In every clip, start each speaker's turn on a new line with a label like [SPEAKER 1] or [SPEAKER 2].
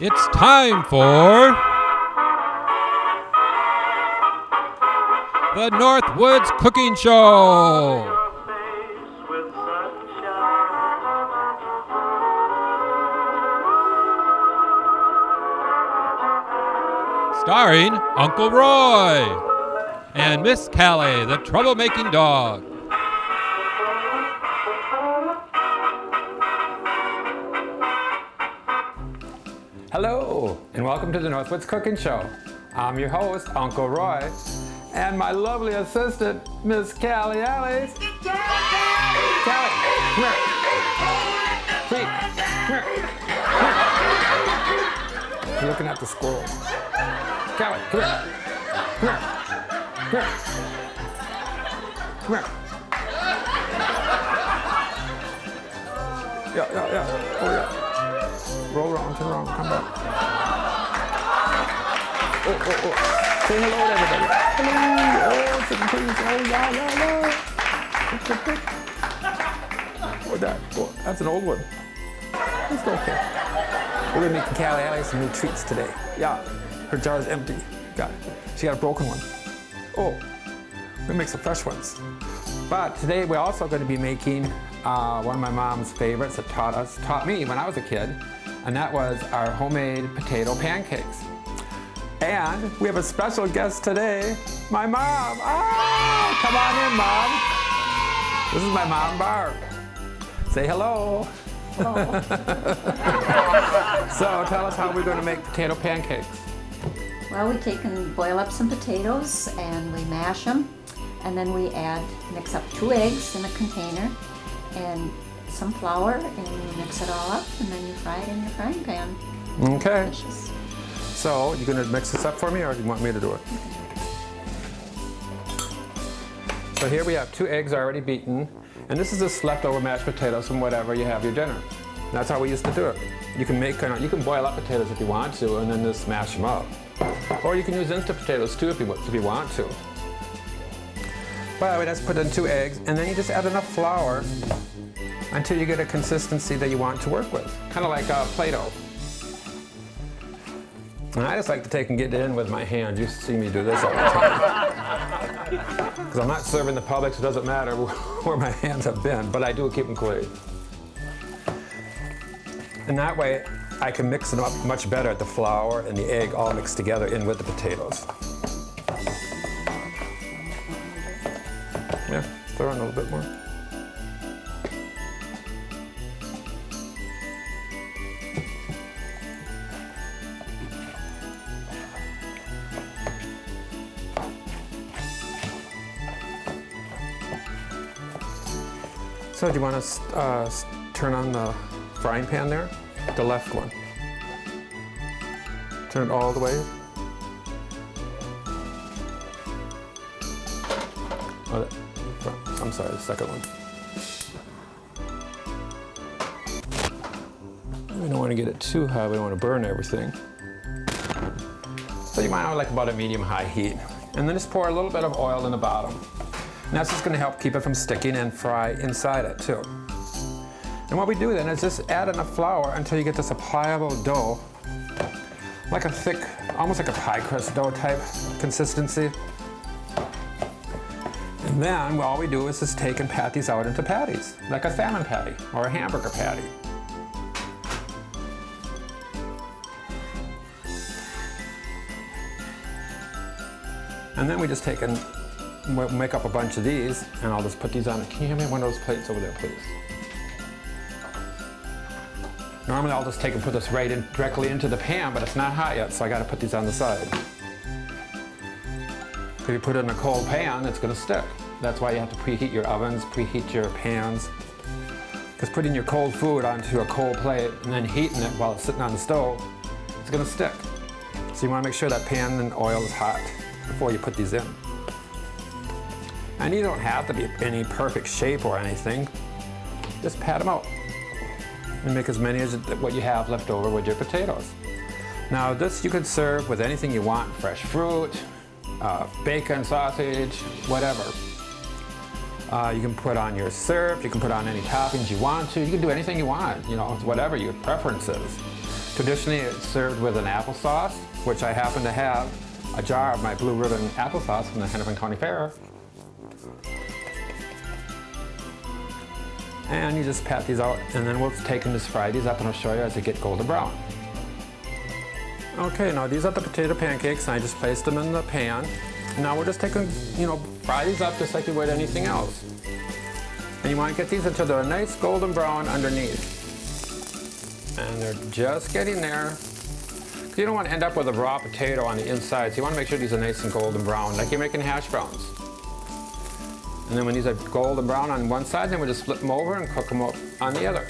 [SPEAKER 1] It's time for the Northwoods Cooking Show. Starring Uncle Roy and Miss Callie, the troublemaking dog.
[SPEAKER 2] Hello, and welcome to the Northwoods Cooking Show. I'm your host, Uncle Roy, and my lovely assistant, Miss Callie. Callie, come here. Sweet, come here. You're looking at the squirrel. Callie, come here. Come here. Come here. Come here. Yeah. Oh, yeah. Roll around, turn around, come back. Oh. Say hello to everybody. Hello. Oh, chicken please. Oh, yeah. What's that? Oh, that's an old one. It's okay. We're gonna make Callie some new treats today. Yeah, her jar is empty. Got it. She got a broken one. Oh, we make some fresh ones. But today we're also going to be making one of my mom's favorites that taught me when I was a kid, and that was our homemade potato pancakes. And we have a special guest today, my mom. Oh, come on in, Mom. This is my mom, Barb. Say hello.
[SPEAKER 3] Hello.
[SPEAKER 2] So tell us how we're going to make potato pancakes.
[SPEAKER 3] Well, we take and boil up some potatoes and we mash them, and then we mix up 2 eggs in a container and some flour, and you mix it all up, and then you fry it in your frying pan.
[SPEAKER 2] Okay.
[SPEAKER 3] Delicious.
[SPEAKER 2] So you're going to mix this up for me, or do you want me to do it? So here we have 2 eggs already beaten, and this is just leftover mashed potatoes from whatever you have your dinner. That's how we used to do it. You can boil up potatoes if you want to, and then just smash them up. Or you can use instant potatoes too if you want to. But we just put in 2 eggs, and then you just add enough flour until you get a consistency that you want to work with. Kind of like Play-Doh. And I just like to take and get it in with my hand. You see me do this all the time. Because I'm not serving the public, so it doesn't matter where my hands have been, but I do keep them clean. And that way, I can mix them up much better, the flour and the egg all mixed together in with the potatoes. Yeah, throw in a little bit more. So do you want to turn on the frying pan there? The left one. Turn it all the way. Oh, I'm sorry, the second one. We don't want to get it too high, we don't want to burn everything. So you might have like about a medium-high heat. And then just pour a little bit of oil in the bottom. And that's just going to help keep it from sticking and fry inside it too. And what we do then is just add enough flour until you get this a pliable dough, like a thick, almost like a pie crust dough type consistency. And then all we do is just take and pat these out into patties, like a salmon patty or a hamburger patty. And then we just take and make up a bunch of these, and I'll just put these on. Can you hand me one of those plates over there, please? Normally I'll just take and put this right in directly into the pan, but it's not hot yet, so I got to put these on the side. If you put it in a cold pan, it's going to stick. That's why you have to preheat your ovens, preheat your pans. Because putting your cold food onto a cold plate and then heating it while it's sitting on the stove, it's going to stick. So you want to make sure that pan and oil is hot before you put these in. And you don't have to be any perfect shape or anything. Just pat them out. And make as many as what you have left over with your potatoes. Now this you could serve with anything you want, fresh fruit, bacon, sausage, whatever. You can put on your syrup, you can put on any toppings you want to, you can do anything you want, you know, whatever your preference is. Traditionally, it's served with an applesauce, which I happen to have a jar of my Blue Ribbon applesauce from the Hennepin County Fair. And you just pat these out, and then we'll take and just fry these up, and I'll show you as they get golden brown. Okay, now these are the potato pancakes, and I just placed them in the pan. Now we're just taking, fry these up just like you would anything else. And you want to get these until they're a nice golden brown underneath. And they're just getting there. You don't want to end up with a raw potato on the inside, so you want to make sure these are nice and golden brown, like you're making hash browns. And then when these are golden brown on one side, then we just flip them over and cook them up on the other.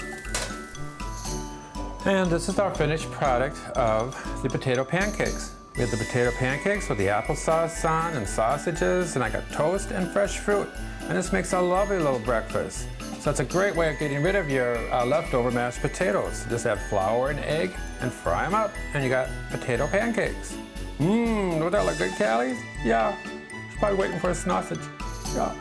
[SPEAKER 2] And this is our finished product of the potato pancakes. We have the potato pancakes with the applesauce on and sausages, and I got toast and fresh fruit. And this makes a lovely little breakfast. So it's a great way of getting rid of your leftover mashed potatoes. Just add flour and egg and fry them up, and you got potato pancakes. Would that look good, Callie? Yeah. She's probably waiting for a sausage. Yeah.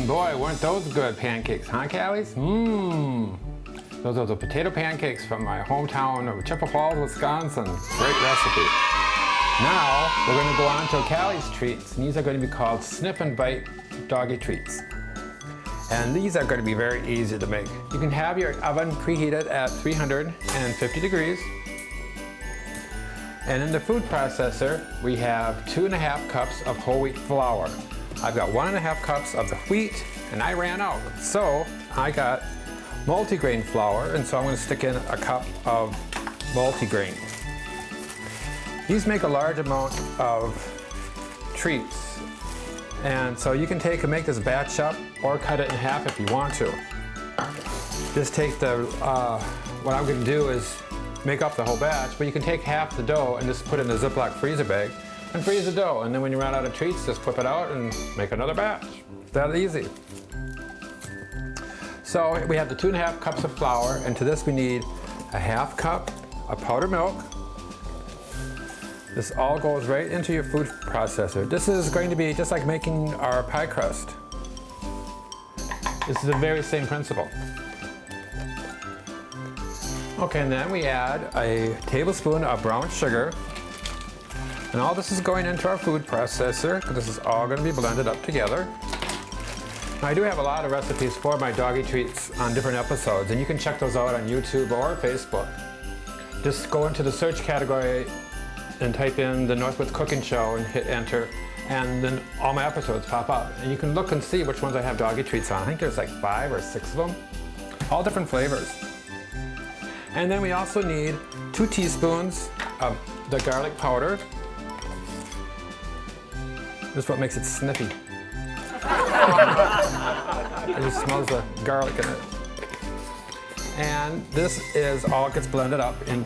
[SPEAKER 2] Boy, weren't those good pancakes, huh, Callies? Those are the potato pancakes from my hometown of Chippewa Falls, Wisconsin. Great recipe. Now, we're going to go on to Callie's treats, and these are going to be called Sniff and Bite Doggie treats. And these are going to be very easy to make. You can have your oven preheated at 350 degrees. And in the food processor, we have 2.5 cups of whole wheat flour. I've got 1.5 cups of the wheat, and I ran out. So I got multigrain flour, and so I'm going to stick in a cup of multigrain. These make a large amount of treats. And so you can take and make this batch up or cut it in half if you want to. Just take the, what I'm going to do is make up the whole batch, but you can take half the dough and just put it in a Ziploc freezer bag and freeze the dough. And then when you run out of treats, just flip it out and make another batch. It's that easy. So we have the 2.5 cups of flour, and to this we need a 1/2 cup of powdered milk. This all goes right into your food processor. This is going to be just like making our pie crust. This is the very same principle. Okay, and then we add a tablespoon of brown sugar. And all this is going into our food processor, because this is all going to be blended up together. I do have a lot of recipes for my doggy treats on different episodes, and you can check those out on YouTube or Facebook. Just go into the search category and type in the Northwoods Cooking Show and hit enter, and then all my episodes pop up. And you can look and see which ones I have doggy treats on. I think there's like 5 or 6 of them, all different flavors. And then we also need 2 teaspoons of the garlic powder. This is what makes it sniffy. It just smells the garlic in it. And this is all gets blended up in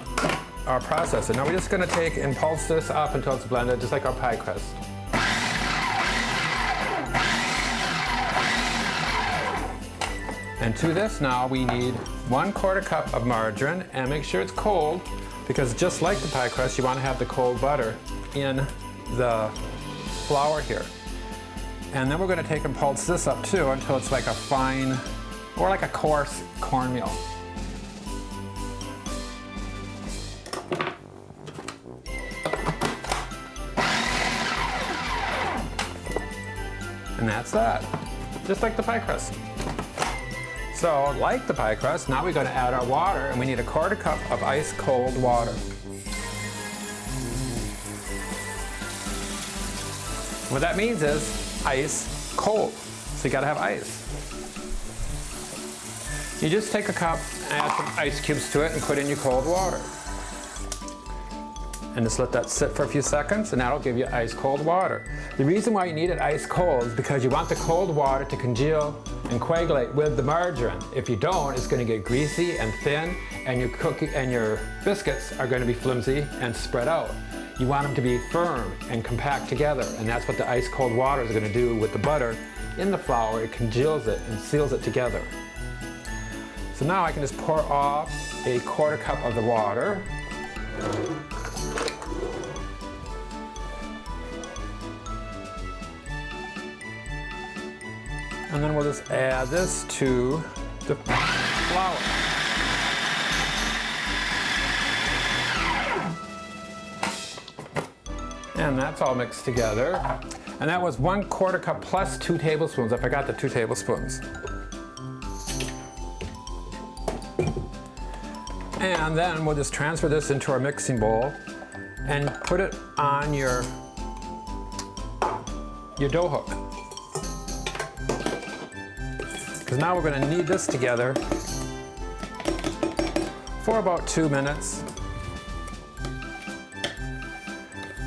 [SPEAKER 2] our processor. Now we're just going to take and pulse this up until it's blended, just like our pie crust. And to this now we need 1/4 cup of margarine, and make sure it's cold, because just like the pie crust, you want to have the cold butter in the flour here. And then we're going to take and pulse this up too until it's like a fine, or like a coarse cornmeal. And that's that, just like the pie crust. So, like the pie crust, now we're going to add our water, and we need 1/4 cup of ice cold water. What that means is ice cold, so you got to have ice. You just take a cup, add some ice cubes to it, and put in your cold water. And just let that sit for a few seconds, and that'll give you ice cold water. The reason why you need it ice cold is because you want the cold water to congeal and coagulate with the margarine. If you don't, it's going to get greasy and thin, and your cookie and your biscuits are going to be flimsy and spread out. You want them to be firm and compact together, and that's what the ice cold water is going to do with the butter in the flour. It congeals it and seals it together. So now I can just pour off 1/4 cup of the water. And then we'll just add this to the flour. And that's all mixed together. And that was 1/4 cup plus 2 tablespoons. I forgot the 2 tablespoons. And then we'll just transfer this into our mixing bowl and put it on your dough hook. Because now we're going to knead this together for about 2 minutes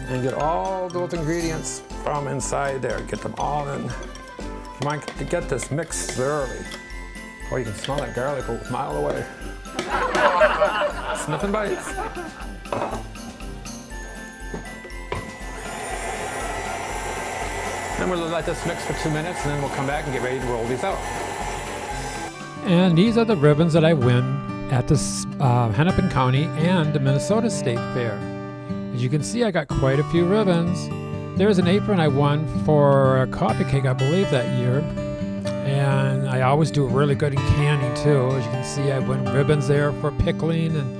[SPEAKER 2] and get all those ingredients from inside there. Get them all in. You want to get this mixed thoroughly. Oh, you can smell that garlic a mile away. Sniff and bites. Then we'll let this mix for 2 minutes, and then we'll come back and get ready to roll these out.
[SPEAKER 4] And these are the ribbons that I win at the Hennepin County and the Minnesota State Fair. As you can see, I got quite a few ribbons. There's an apron I won for a coffee cake, I believe, that year. And I always do really good in canning too. As you can see, I win ribbons there for pickling. And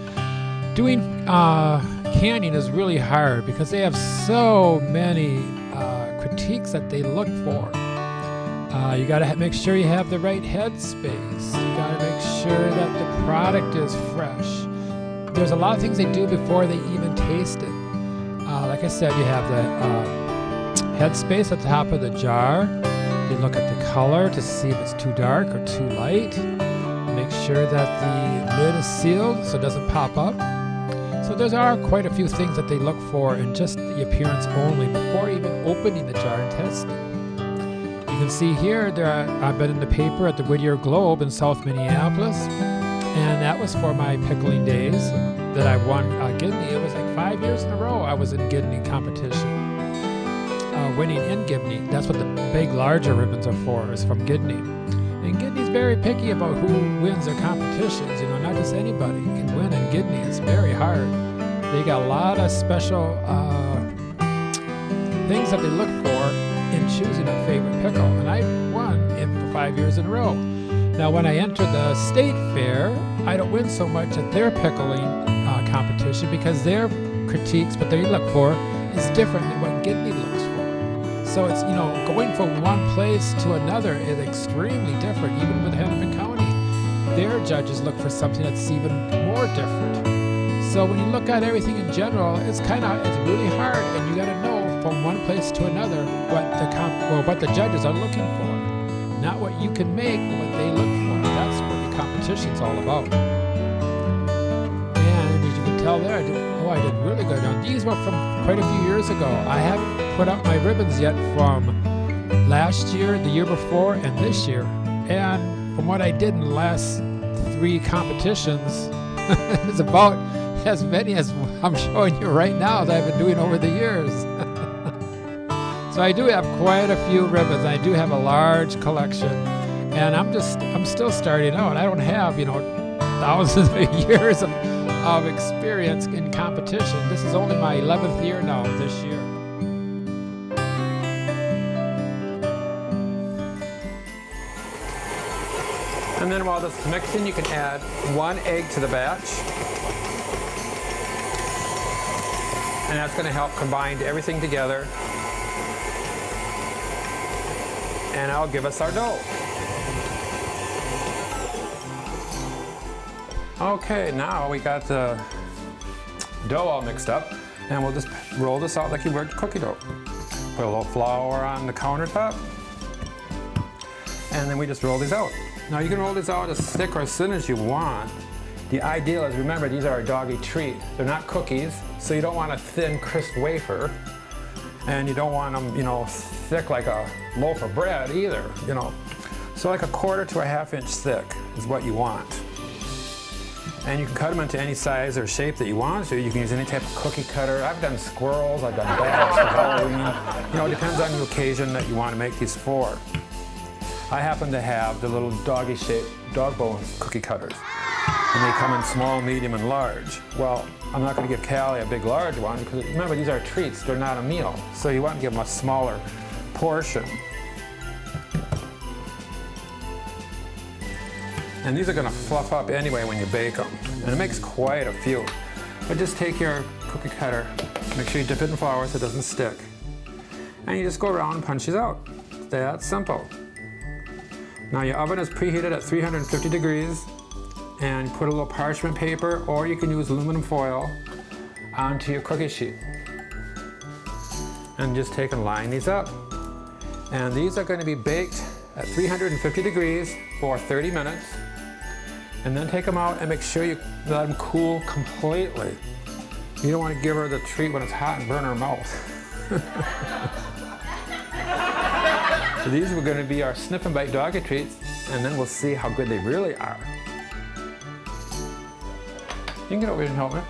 [SPEAKER 4] doing canning is really hard because they have so many critiques that they look for. You got to make sure you have the right headspace. You got to make sure that the product is fresh. There's a lot of things they do before they even taste it. Like I said, you have the headspace at the top of the jar. You look at the color to see if it's too dark or too light. Make sure that the lid is sealed so it doesn't pop up. So there are quite a few things that they look for in just the appearance only before even opening the jar and testing. You can see here, I've been in the paper at the Whittier Globe in South Minneapolis, and that was for my pickling days that I won Gibney. It was like 5 years in a row I was in Gibney competition, winning in Gibney. That's what the big, larger ribbons are for, is from Gibney. And Gibney's very picky about who wins their competitions. You know, not just anybody can win in Gibney. It's very hard. They got a lot of special things that they look for in choosing a favorite pickle, and I won it for 5 years in a row. Now, when I enter the state fair, I don't win so much at their pickling competition because their critiques, what they look for, is different than what Gibney looks for. So it's, going from one place to another is extremely different. Even with Hennepin County, their judges look for something that's even more different. So when you look at everything in general, it's really hard, and you got to know from one place to another what the judges are looking for. Not what you can make, but what they look for. That's what the competition's all about. And as you can tell there, I did really good. Now, these were from quite a few years ago. I haven't put up my ribbons yet from last year, the year before, and this year. And from what I did in the last 3 competitions, it's about as many as I'm showing you right now that I've been doing over the years. So I do have quite a few ribbons. I do have a large collection, and I'm still starting out. I don't have, thousands of years of experience in competition. This is only my 11th year now this year.
[SPEAKER 2] And then while this is mixing, you can add 1 egg to the batch. And that's going to help combine everything together. And that'll give us our dough. Okay, now we got the dough all mixed up, and we'll just roll this out like you would cookie dough. Put a little flour on the countertop, and then we just roll these out. Now you can roll these out as thick or as thin as you want. The ideal is, remember, these are a Doggie treat. They're not cookies, so you don't want a thin, crisp wafer, and you don't want them, thick like a loaf of bread either, So like a 1/4 to a 1/2 inch thick is what you want. And you can cut them into any size or shape that you want to. You can use any type of cookie cutter. I've done squirrels, I've done bats for Halloween. It depends on the occasion that you want to make these for. I happen to have the little Doggie-shaped dog bone cookie cutters. And they come in small, medium, and large. Well, I'm not going to give Callie a big, large one because remember, these are treats, they're not a meal. So you want to give them a smaller portion. And these are going to fluff up anyway when you bake them. And it makes quite a few. But just take your cookie cutter, make sure you dip it in flour so it doesn't stick. And you just go around and punch these out. It's that simple. Now your oven is preheated at 350 degrees. And put a little parchment paper, or you can use aluminum foil onto your cookie sheet. And just take and line these up. And these are going to be baked at 350 degrees for 30 minutes. And then take them out and make sure you let them cool completely. You don't want to give her the treat when it's hot and burn her mouth. So these are going to be our Sniff and Bite Doggie treats, and then we'll see how good they really are. You can get over here and help me.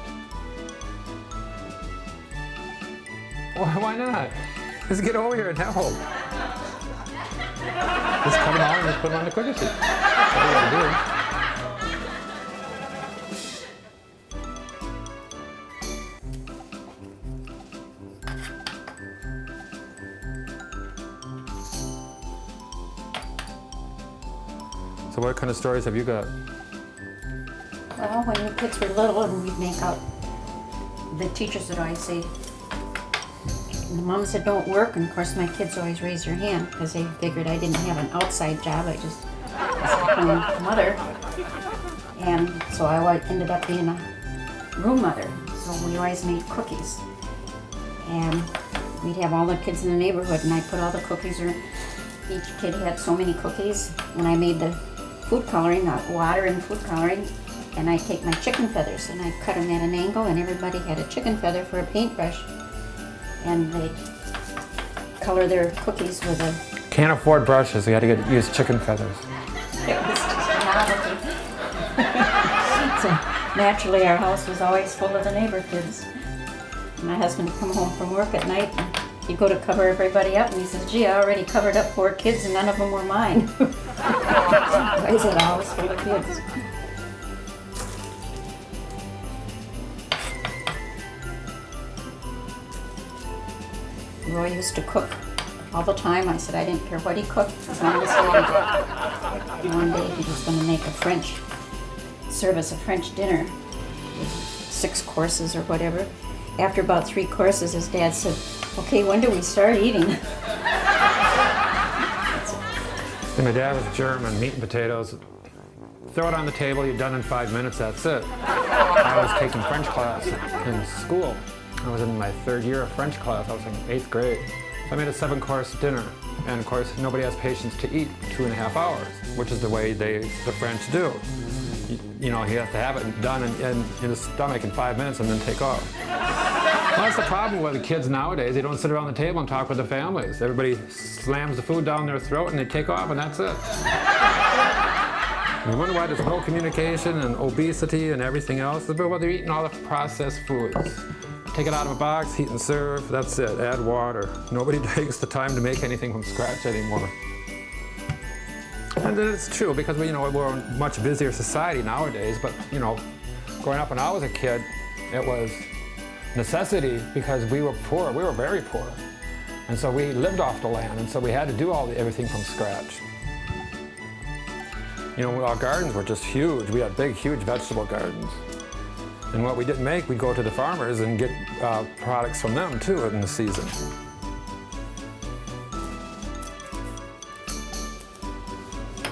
[SPEAKER 2] Well, why not? Just get over here and help. Just come along and just put them on the cookie sheet. That's what you gotta do. So what kind of stories have you got?
[SPEAKER 3] Well, when the kids were little and we'd make out, the teachers would always say, the moms that don't work, and of course my kids always raise their hand because they figured I didn't have an outside job, I just was a home mother. And so I ended up being a room mother. So we always made cookies. And we'd have all the kids in the neighborhood and I'd put all the cookies, or each kid had so many cookies. When I made the food coloring, the water and food coloring, and I'd take my chicken feathers and I'd cut them at an angle, and everybody had a chicken feather for a paintbrush. And they'd color their cookies with a...
[SPEAKER 2] Can't afford brushes, so you had to use chicken feathers.
[SPEAKER 3] It was just a novelty. So naturally our house was always full of the neighbor kids. My husband would come home from work at night and he'd go to cover everybody up, and he says, gee, I already covered up 4 kids and none of them were mine. Why is it always full of kids? Roy used to cook all the time. I said I didn't care what he cooked as long as he ate it. One day he was going to make a French dinner with 6 courses or whatever. After about 3 courses, his dad said, okay, when do we start eating?
[SPEAKER 2] My dad was German, meat and potatoes. Throw it on the table, you're done in 5 minutes, that's it. I was taking French class in school. I was in my 3rd year of French class. I was in 8th grade. So I made a 7-course dinner. And of course, nobody has patience to eat 2.5 hours, which is the way the French do. You know, he has to have it done in his stomach in 5 minutes and then take off. Well, that's the problem with the kids nowadays. They don't sit around the table and talk with their families. Everybody slams the food down their throat and they take off and that's it. You wonder why there's no communication and obesity and everything else. It's because they're eating all the processed foods. Take it out of a box, heat and serve, that's it, add water. Nobody takes the time to make anything from scratch anymore. And it's true because we're a much busier society nowadays, but growing up when I was a kid, it was necessity because we were poor, we were very poor. And so we lived off the land, and so we had to do everything from scratch. Our gardens were just huge. We had big, huge vegetable gardens. And what we didn't make, we'd go to the farmers and get products from them too in the season.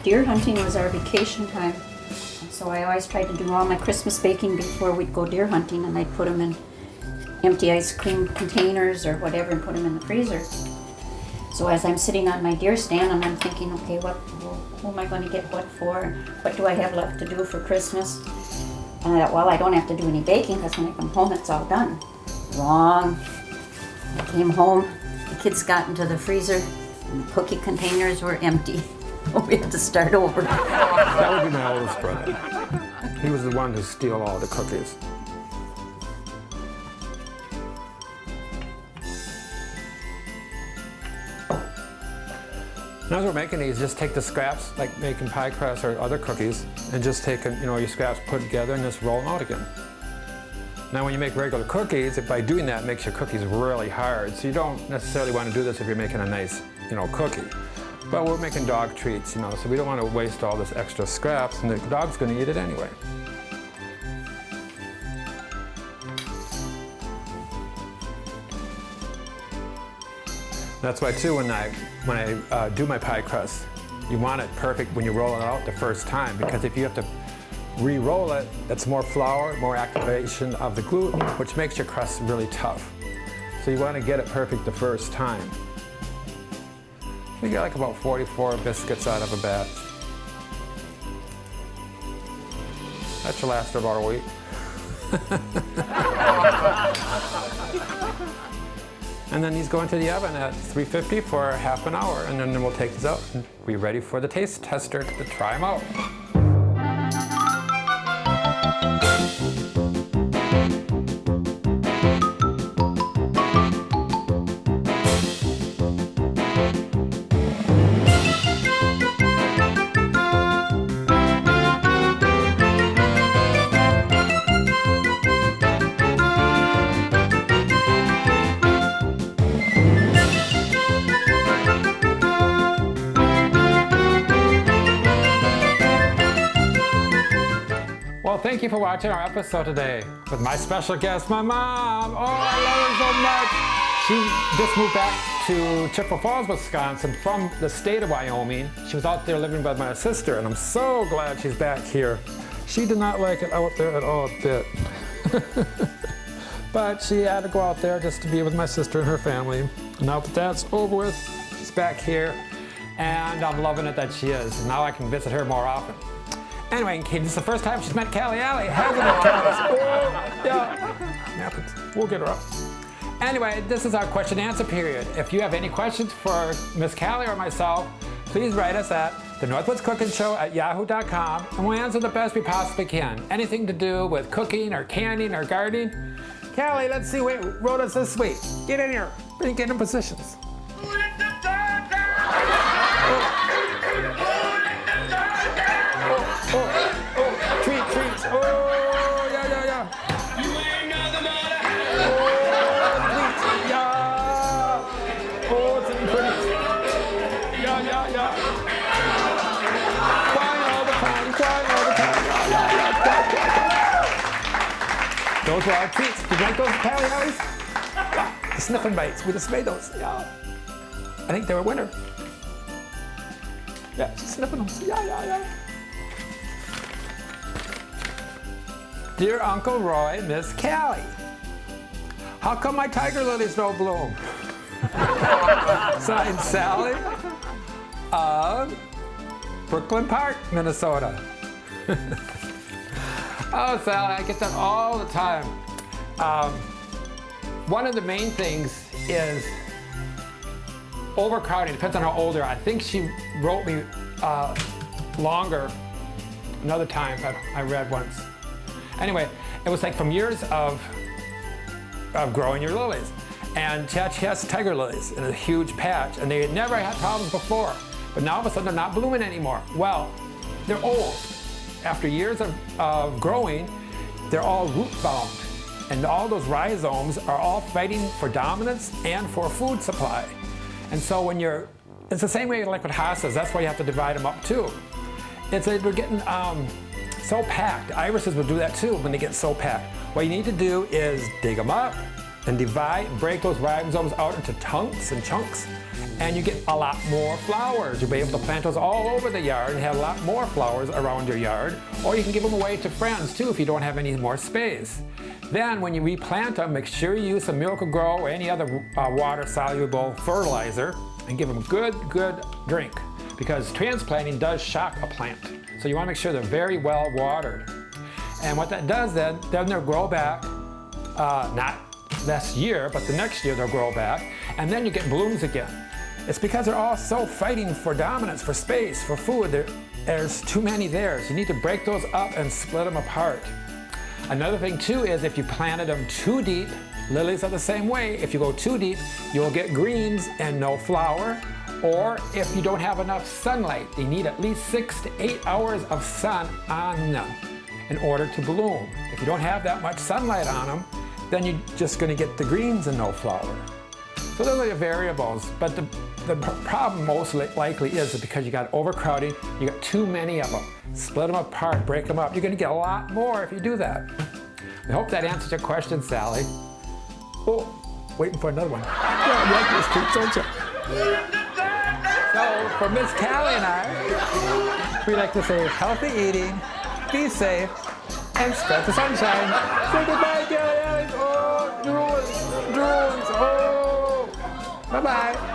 [SPEAKER 3] Deer hunting was our vacation time. So I always tried to do all my Christmas baking before we'd go deer hunting, and I'd put them in empty ice cream containers or whatever and put them in the freezer. So as I'm sitting on my deer stand and I'm thinking, okay, who am I going to get what for? What do I have left to do for Christmas? And I thought, well, I don't have to do any baking because when I come home, it's all done. Wrong. I came home, the kids got into the freezer, and the cookie containers were empty. We had to start over.
[SPEAKER 2] That would be my oldest brother. He was the one to steal all the cookies. And as we're making these, just take the scraps, like making pie crust or other cookies, and just take your scraps put together and just roll them out again. Now when you make regular cookies, by doing that, it makes your cookies really hard. So you don't necessarily want to do this if you're making a nice, cookie. But we're making dog treats, so we don't want to waste all this extra scraps, and the dog's going to eat it anyway. That's why too, when I do my pie crust, you want it perfect when you roll it out the first time, because if you have to re-roll it, it's more flour, more activation of the gluten, which makes your crust really tough. So you want to get it perfect the first time. We get like about 44 biscuits out of a batch. That should last for about a week. And then these go into the oven at 350 for half an hour, and then we'll take these out and be ready for the taste tester to try them out. Well, thank you for watching our episode today with my special guest, my mom. Oh, I love her so much. She just moved back to Chippewa Falls, Wisconsin from the state of Wyoming. She was out there living with my sister, and I'm so glad she's back here. She did not like it out there at all a bit. But she had to go out there just to be with my sister and her family. Now that that's over with, she's back here, and I'm loving it that she is. Now I can visit her more often. Anyway, this is the first time she's met Callie, hasn't it, Callie? Oh, yeah. Happens. We'll get her up. Anyway, this is our question and answer period. If you have any questions for Miss Callie or myself, please write us at thenorthwoodscookingshow@yahoo.com, and we'll answer the best we possibly can. Anything to do with cooking or canning or gardening. Callie, let's see what wrote us this week. Get in here. Get in positions. Treats. Oh, yeah. You ain't nothing but a treats. Yeah. Oh, it's looking pretty. Yeah. Crying all the time. Yeah. Those were our treats. Did you like those Callie? The sniffing bites. We just made those. Yeah. I think they were winner. Yeah, she's sniffing them. Yeah. Dear Uncle Roy, Miss Callie, how come my tiger lilies don't bloom? Signed, Sally of Brooklyn Park, Minnesota. Oh, Sally, I get that all the time. One of the main things is overcrowding. Depends on how old they are. I think she wrote me longer another time that I read once. Anyway, it was like from years of growing your lilies. And she has tiger lilies in a huge patch, and they had never had problems before. But now all of a sudden they're not blooming anymore. Well, they're old. After years of growing, they're all root bound. And all those rhizomes are all fighting for dominance and for food supply. And so it's the same way like with hostas, that's why you have to divide them up too. It's like we're getting so packed. Irises will do that too when they get so packed. What you need to do is dig them up and break those rhizomes out into chunks, and you get a lot more flowers. You'll be able to plant those all over the yard and have a lot more flowers around your yard. Or you can give them away to friends too if you don't have any more space. Then when you replant them, make sure you use some Miracle-Gro or any other water-soluble fertilizer and give them a good drink, because transplanting does shock a plant. So you want to make sure they're very well watered. And what that does then they'll grow back, not this year, but the next year they'll grow back, and then you get blooms again. It's because they're all so fighting for dominance, for space, for food. There's too many there. So you need to break those up and split them apart. Another thing too is if you planted them too deep, lilies are the same way. If you go too deep, you'll get greens and no flower. Or if you don't have enough sunlight, they need at least 6 to 8 hours of sun on them in order to bloom. If you don't have that much sunlight on them, then you're just going to get the greens and no flower. So those are the variables, but the problem most likely is because you got overcrowding, you got too many of them. Split them apart, break them up. You're going to get a lot more if you do that. I hope that answers your question, Sally. Oh, waiting for another one. Yeah, you like those treats, don't you? So for Miss Callie and I, we like to say healthy eating, be safe, and spread the sunshine. Say goodbye, Callie. Oh, droolings. Oh, bye-bye.